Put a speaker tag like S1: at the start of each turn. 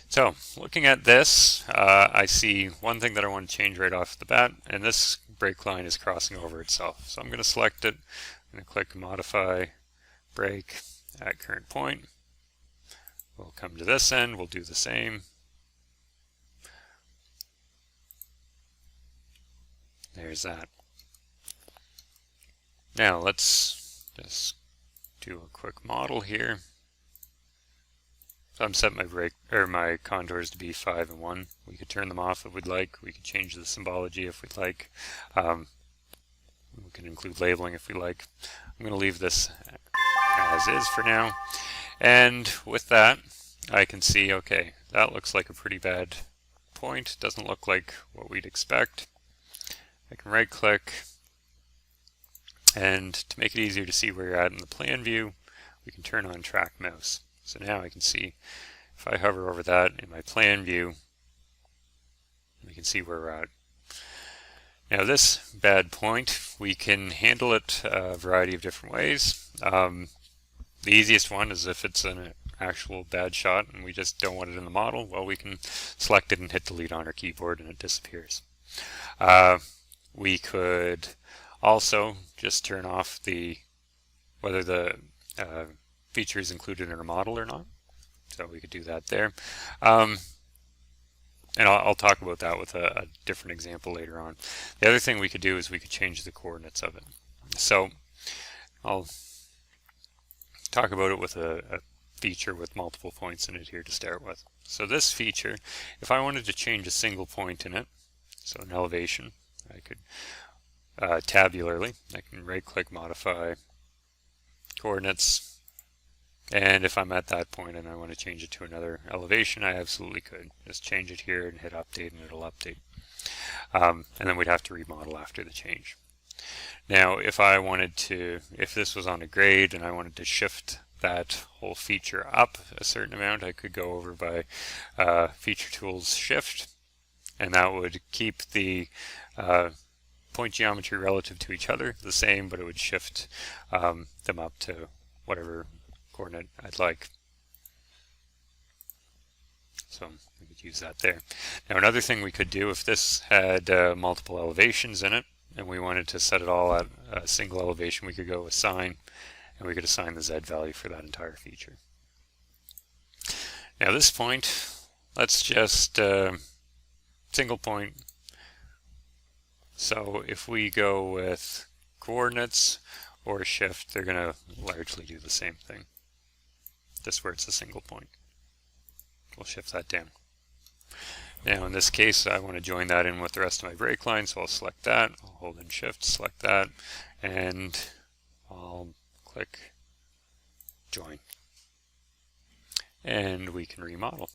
S1: So looking at this, I see one thing that I want to change right off the bat, and this break line is crossing over itself. So I'm going to select it. I'm going to click Modify Break at Current Point. We'll come to this end. We'll do the same. There's that. Now let's just do a quick model here. So I'm set my contours to be 5 and 1. We could turn them off if we'd like. We could change the symbology if we'd like. We can include labeling if we like. I'm going to leave this as is for now. And with that, I can see, okay, that looks like a pretty bad point. Doesn't look like what we'd expect. I can right click, and to make it easier to see where you're at in the plan view, we can turn on track mouse. So now I can see, if I hover over that in my plan view, we can see where we're at. Now this bad point, we can handle it a variety of different ways. The easiest one is if it's an actual bad shot and we just don't want it in the model, well, we can select it and hit delete on our keyboard and it disappears. We could also just turn off whether the feature is included in our model or not. So we could do that there. And I'll talk about that with a different example later on. The other thing we could do is we could change the coordinates of it. So I'll talk about it with a feature with multiple points in it here to start with. So this feature, if I wanted to change a single point in it, so an elevation, I could tabularly, I can right click Modify Coordinates, and if I'm at that point and I want to change it to another elevation, I absolutely could. Just change it here and hit update and it'll update. And then we'd have to remodel after the change. Now if this was on a grade and I wanted to shift that whole feature up a certain amount, I could go over by Feature Tools Shift, and that would keep the point geometry relative to each other the same, but it would shift them up to whatever coordinate I'd like. So we could use that there. Now another thing we could do, if this had multiple elevations in it and we wanted to set it all at a single elevation, we could go assign, and we could assign the Z value for that entire feature. Now this point, let's just single point. So if we go with coordinates or shift, they're going to largely do the same thing. This where it's a single point. We'll shift that down. Now in this case, I want to join that in with the rest of my break line, so I'll select that, I'll hold in shift, select that, and I'll click join. And we can remodel.